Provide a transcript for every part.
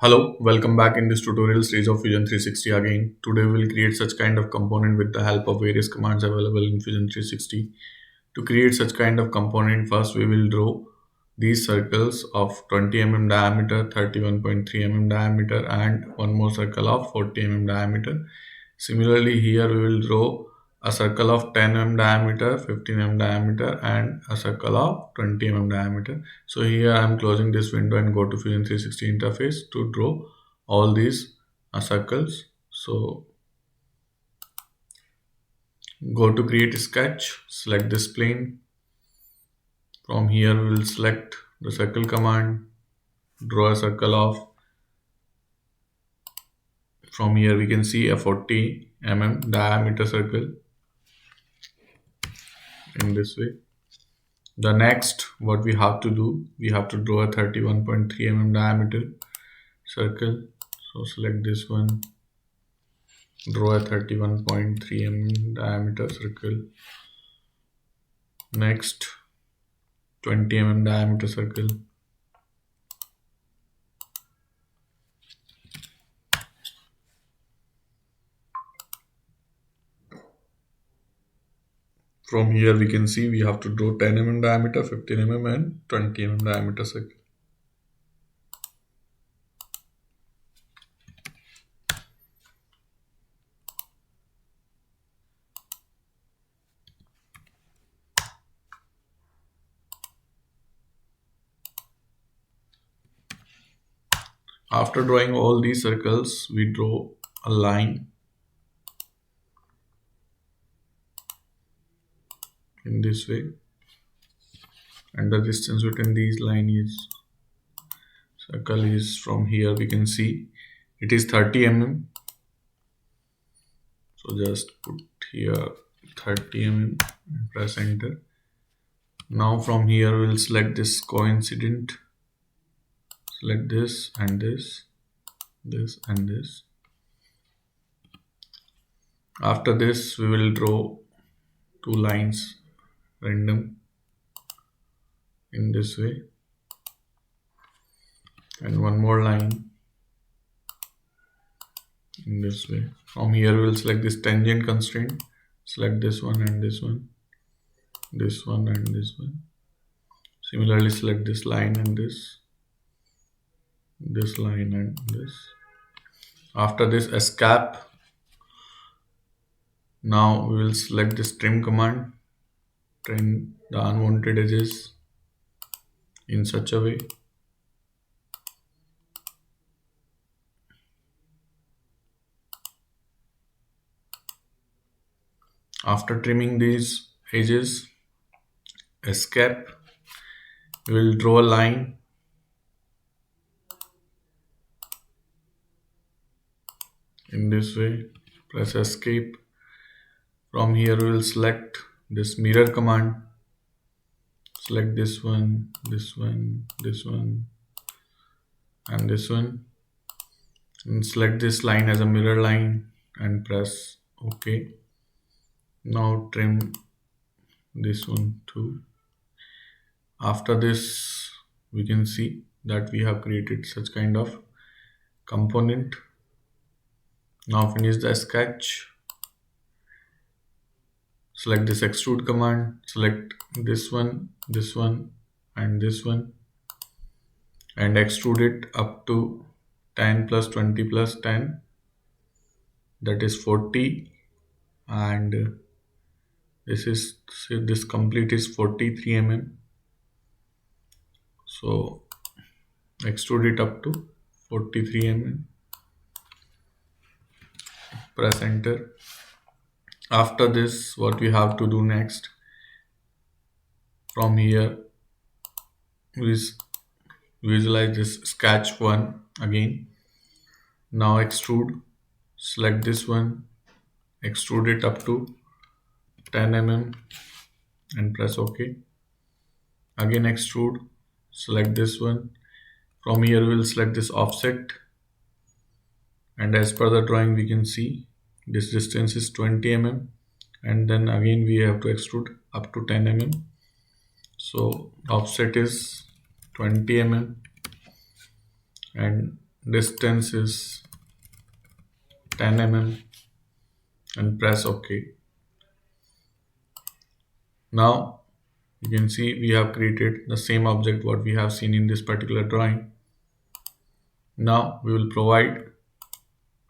Hello, welcome back in this tutorial stage of Fusion 360 again. Today we will create such kind of component with the help of various commands available in Fusion 360. To create such kind of component, first we will draw these circles of 20 mm diameter, 31.3 mm diameter and one more circle of 40 mm diameter. Similarly, here we will draw a circle of 10 mm diameter, 15 mm diameter and a circle of 20 mm diameter. So here I am closing this window and go to Fusion 360 interface to draw all these circles. So go to create sketch, select this plane. From here we will select the circle command, draw a circle of, from here we can see a 40 mm diameter circle in this way. The next what we have to do, we have to draw a 31.3 mm diameter circle. So select this one, draw a 31.3 mm diameter circle. Next 20 mm diameter circle. From here we can see we have to draw 10 mm diameter, 15 mm and 20 mm diameter circle. After drawing all these circles, we draw a line in this way, and the distance between these line is circle is, from here we can see it is 30 mm. So just put here 30 mm and press enter. Now from here we'll select this coincident, select this and this and this. After this we will draw two lines random in this way and one more line in this way. From here we will select this tangent constraint, select this one and this one, this one and this one. Similarly select this line and this line and this. After this escape, now we will select this trim command, trim the unwanted edges in such a way. After trimming these edges, escape, we will draw a line in this way, press escape. From here we will select this mirror command, select this one, this one, this one and this one, and select this line as a mirror line and press OK. Now trim this one too. After this we can see that we have created such kind of component. Now finish the sketch, select this extrude command, select this one and this one and extrude it up to 10 plus 20 plus 10, that is 40, and this complete is 43 mm. So extrude it up to 43 mm, press enter. After this what we have to do next, from here visualize this sketch one again. Now extrude, select this one, extrude it up to 10 mm and press OK. Again extrude, select this one. From here we'll select this offset, and as per the drawing we can see this distance is 20 mm, and then again we have to extrude up to 10 mm. So offset is 20 mm and distance is 10 mm and press OK. Now you can see we have created the same object what we have seen in this particular drawing. Now we will provide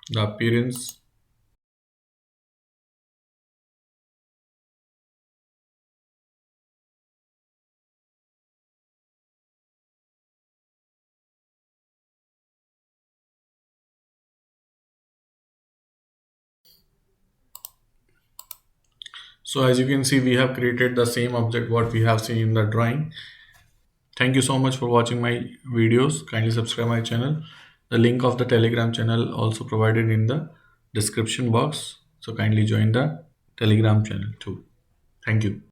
the appearance. So as you can see, we have created the same object what we have seen in the drawing. Thank you so much for watching my videos. Kindly subscribe my channel. The link of the Telegram channel also provided in the description box. So kindly join the Telegram channel too. Thank you.